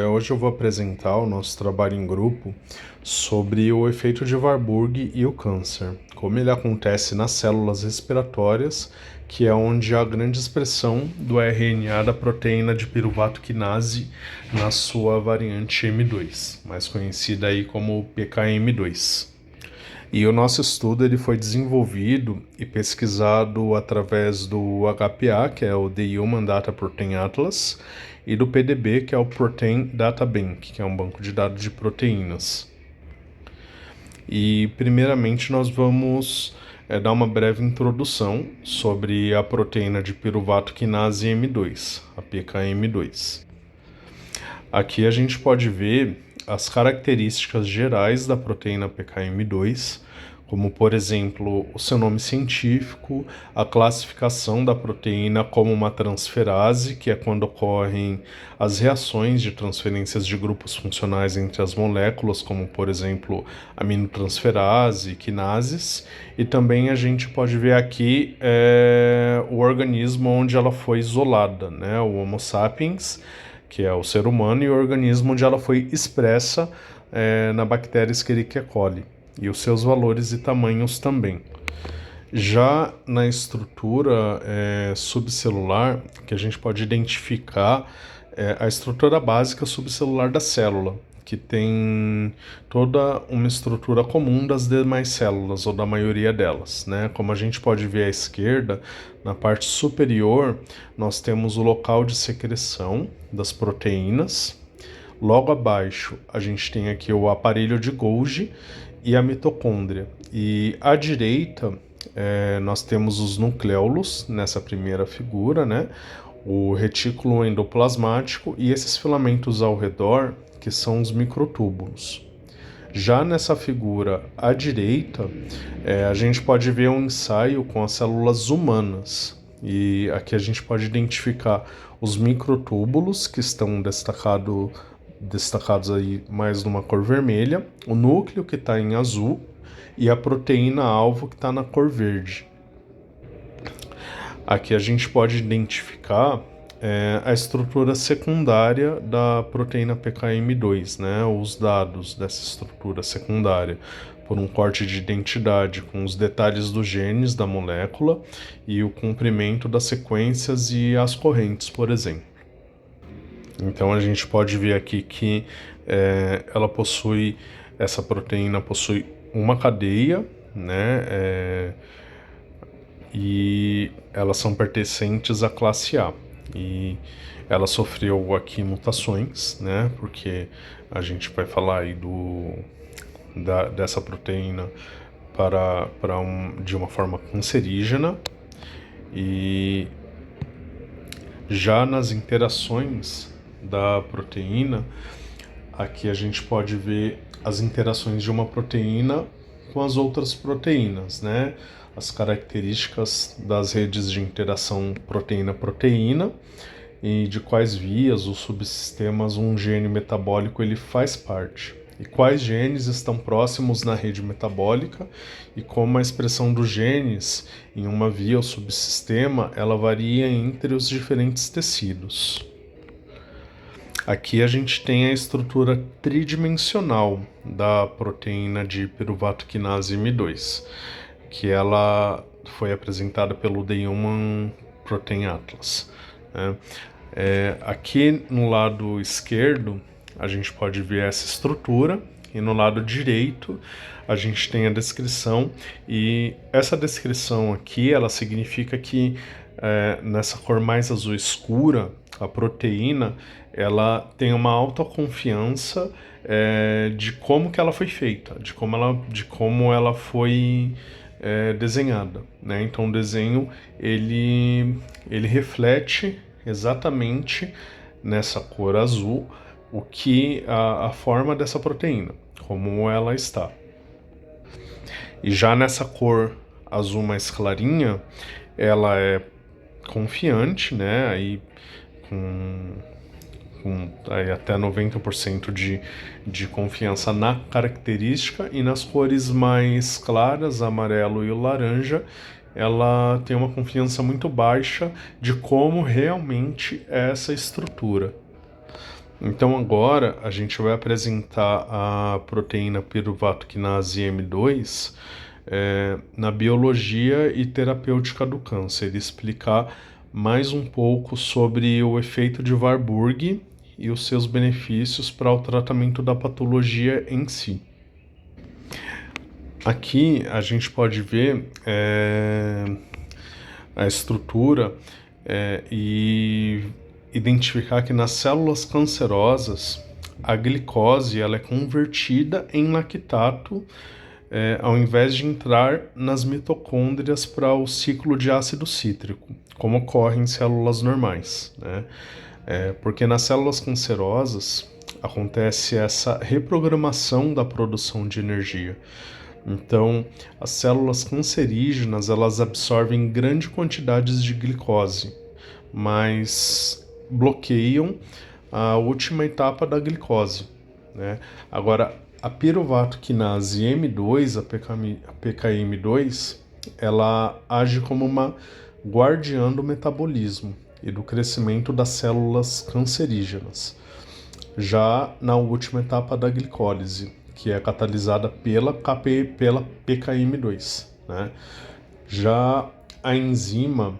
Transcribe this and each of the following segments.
Hoje eu vou apresentar o nosso trabalho em grupo sobre o efeito de Warburg e o câncer, como ele acontece nas células respiratórias, que é onde há grande expressão do RNA da proteína de piruvato quinase na sua variante M2, mais conhecida aí como PKM2. E o nosso estudo ele foi desenvolvido e pesquisado através do HPA, que é o The Human Data Protein Atlas, e do PDB, que é o Protein Data Bank, que é um banco de dados de proteínas. E primeiramente nós vamos dar uma breve introdução sobre a proteína de piruvato quinase M2, a PKM2. Aqui a gente pode ver as características gerais da proteína PKM2, como, por exemplo, o seu nome científico, a classificação da proteína como uma transferase, que é quando ocorrem as reações de transferências de grupos funcionais entre as moléculas, como, por exemplo, aminotransferase, quinases, e também a gente pode ver aqui o organismo onde ela foi isolada, né, o Homo sapiens, que é o ser humano, e o organismo onde ela foi expressa na bactéria Escherichia coli, e os seus valores e tamanhos também. Já na estrutura subcelular, que a gente pode identificar a estrutura básica subcelular da célula, que tem toda uma estrutura comum das demais células, ou da maioria delas, né? Como a gente pode ver à esquerda, na parte superior, nós temos o local de secreção das proteínas. Logo abaixo, a gente tem aqui o aparelho de Golgi e a mitocôndria. E à direita, nós temos os nucleolos nessa primeira figura, né? O retículo endoplasmático e esses filamentos ao redor, que são os microtúbulos. Já nessa figura à direita, a gente pode ver um ensaio com as células humanas. E aqui a gente pode identificar os microtúbulos, que estão destacados aí mais numa cor vermelha, o núcleo, que está em azul, e a proteína-alvo, que está na cor verde. Aqui a gente pode identificar a estrutura secundária da proteína PKM2, né? Os dados dessa estrutura secundária, por um corte de identidade com os detalhes dos genes da molécula e o comprimento das sequências e as correntes, por exemplo. Então a gente pode ver aqui que essa proteína possui uma cadeia, né? E elas são pertencentes à classe A. E ela sofreu aqui mutações, né? Porque a gente vai falar aí dessa proteína de uma forma cancerígena. E já nas interações da proteína, aqui a gente pode ver as interações de uma proteína com as outras proteínas, né? As características das redes de interação proteína-proteína e de quais vias ou subsistemas um gene metabólico ele faz parte. E quais genes estão próximos na rede metabólica e como a expressão dos genes em uma via ou subsistema ela varia entre os diferentes tecidos. Aqui a gente tem a estrutura tridimensional da proteína de piruvato quinase M2, que ela foi apresentada pelo The Human Protein Atlas, né? Aqui no lado esquerdo a gente pode ver essa estrutura e no lado direito a gente tem a descrição, e essa descrição aqui ela significa que nessa cor mais azul escura a proteína ela tem uma alta confiança de como que ela foi feita, de como ela foi desenhada, né? Então o desenho ele reflete exatamente nessa cor azul o que a forma dessa proteína, como ela está. E já nessa cor azul mais clarinha, ela é confiante, né? Aí com aí até 90% de confiança na característica, e nas cores mais claras, amarelo e o laranja, ela tem uma confiança muito baixa de como realmente é essa estrutura. Então agora a gente vai apresentar a proteína piruvato quinase M2 na biologia e terapêutica do câncer, e explicar mais um pouco sobre o efeito de Warburg e os seus benefícios para o tratamento da patologia em si. Aqui a gente pode ver a estrutura e identificar que nas células cancerosas a glicose ela é convertida em lactato ao invés de entrar nas mitocôndrias para o ciclo de ácido cítrico, como ocorre em células normais, né? Porque nas células cancerosas acontece essa reprogramação da produção de energia. Então, as células cancerígenas elas absorvem grandes quantidades de glicose, mas bloqueiam a última etapa da glicose, né? Agora, a piruvato quinase M2, a PKM2, ela age como uma guardiã do metabolismo e do crescimento das células cancerígenas, já na última etapa da glicólise, que é catalisada pela PKM2, né? Já a enzima,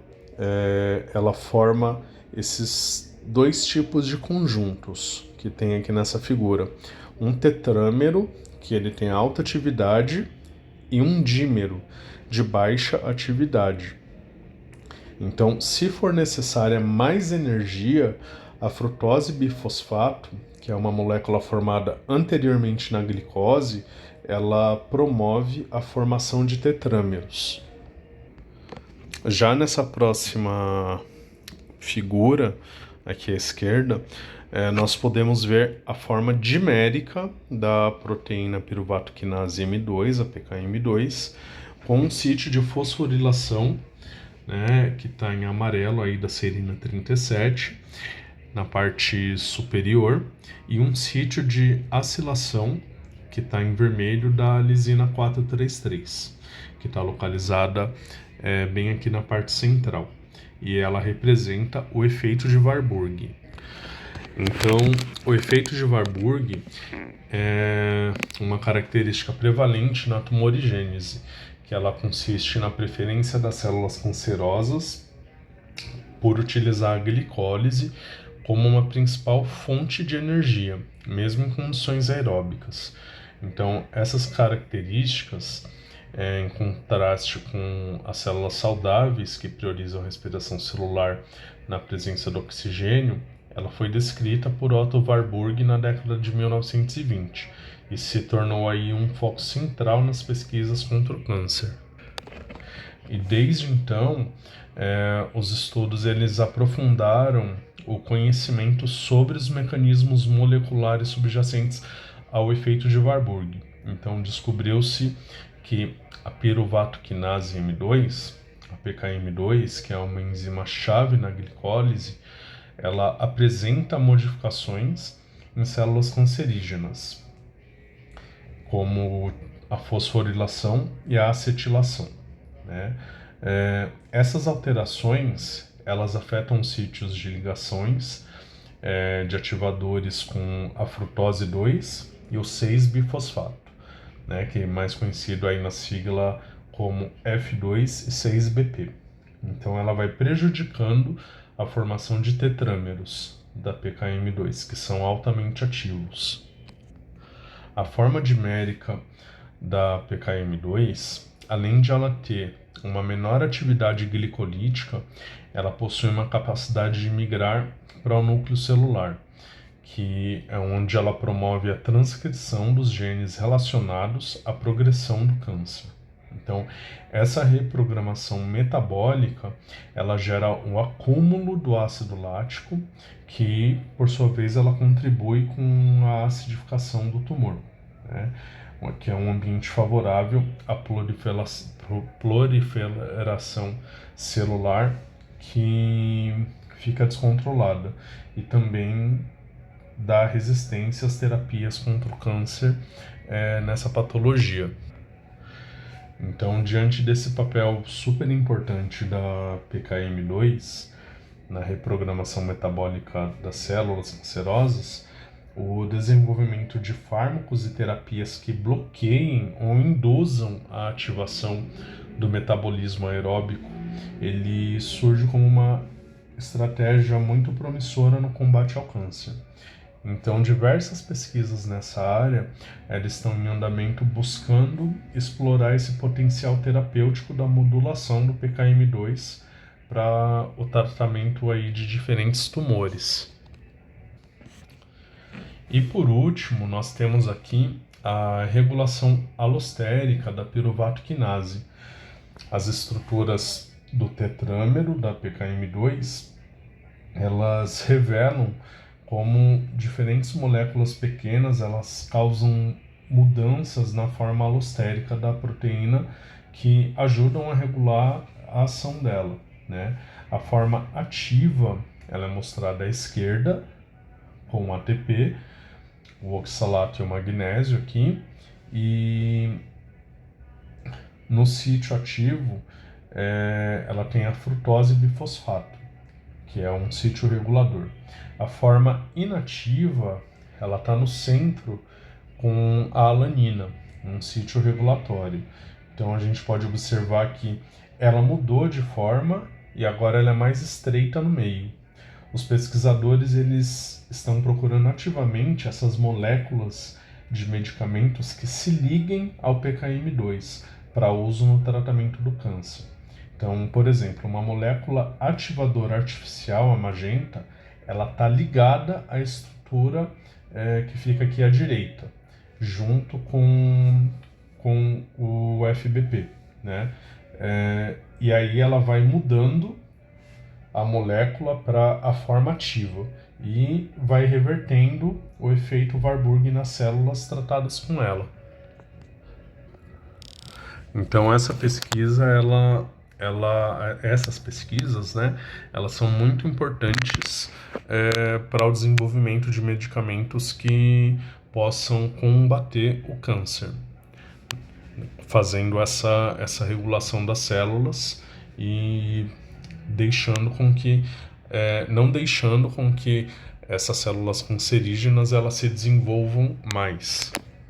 ela forma esses dois tipos de conjuntos que tem aqui nessa figura. Um tetrâmero, que ele tem alta atividade, e um dímero, de baixa atividade. Então, se for necessária mais energia, a frutose bifosfato, que é uma molécula formada anteriormente na glicose, ela promove a formação de tetrâmeros. Já nessa próxima figura, aqui à esquerda, nós podemos ver a forma dimérica da proteína piruvato quinase M2, a PKM2, com um sítio de fosforilação, né, que está em amarelo aí da serina 37, na parte superior, e um sítio de acilação, que está em vermelho, da lisina 433, que está localizada bem aqui na parte central. E ela representa o efeito de Warburg. Então, o efeito de Warburg é uma característica prevalente na tumorigênese, que ela consiste na preferência das células cancerosas por utilizar a glicólise como uma principal fonte de energia, mesmo em condições aeróbicas. Então, essas características, em contraste com as células saudáveis que priorizam a respiração celular na presença do oxigênio, ela foi descrita por Otto Warburg na década de 1920 e se tornou aí um foco central nas pesquisas contra o câncer. E desde então, os estudos eles aprofundaram o conhecimento sobre os mecanismos moleculares subjacentes ao efeito de Warburg. Então, descobriu-se que a piruvato quinase M2, a PKM2, que é uma enzima-chave na glicólise, ela apresenta modificações em células cancerígenas, como a fosforilação e a acetilação, né? Essas alterações elas afetam sítios de ligações de ativadores com a frutose 2 e o 6-bifosfato, né, que é mais conhecido aí na sigla como F2 e 6BP. Então ela vai prejudicando a formação de tetrâmeros da PKM2, que são altamente ativos. A forma dimérica da PKM2, além de ela ter uma menor atividade glicolítica, ela possui uma capacidade de migrar para o núcleo celular, que é onde ela promove a transcrição dos genes relacionados à progressão do câncer. Então, essa reprogramação metabólica, ela gera um acúmulo do ácido lático, que, por sua vez, ela contribui com a acidificação do tumor, né? Que é um ambiente favorável à proliferação celular que fica descontrolada e também dá resistência às terapias contra o câncer nessa patologia. Então, diante desse papel super importante da PKM2, na reprogramação metabólica das células cancerosas o desenvolvimento de fármacos e terapias que bloqueiem ou induzam a ativação do metabolismo aeróbico. Ele surge como uma estratégia muito promissora no combate ao câncer. Então, diversas pesquisas nessa área elas estão em andamento buscando explorar esse potencial terapêutico da modulação do PKM2 para o tratamento aí de diferentes tumores. E por último, nós temos aqui a regulação alostérica da piruvato quinase. As estruturas do tetrâmero da PKM2, elas revelam como diferentes moléculas pequenas elas causam mudanças na forma alostérica da proteína que ajudam a regular a ação dela, né? A forma ativa ela é mostrada à esquerda com o ATP, o oxalato e o magnésio aqui, e no sítio ativo ela tem a frutose bifosfato, que é um sítio regulador. A forma inativa, ela está no centro com a alanina, um sítio regulatório. Então a gente pode observar que ela mudou de forma e agora ela é mais estreita no meio. Os pesquisadores eles estão procurando ativamente essas moléculas de medicamentos que se liguem ao PKM2 para uso no tratamento do câncer. Então, por exemplo, uma molécula ativadora artificial, a magenta, ela está ligada à estrutura que fica aqui à direita, junto com o FBP, né? E aí ela vai mudando a molécula para a forma ativa e vai revertendo o efeito Warburg nas células tratadas com ela. Então essa pesquisa, essas pesquisas, né, elas são muito importantes para o desenvolvimento de medicamentos que possam combater o câncer, fazendo essa regulação das células e não deixando com que essas células cancerígenas elas se desenvolvam mais.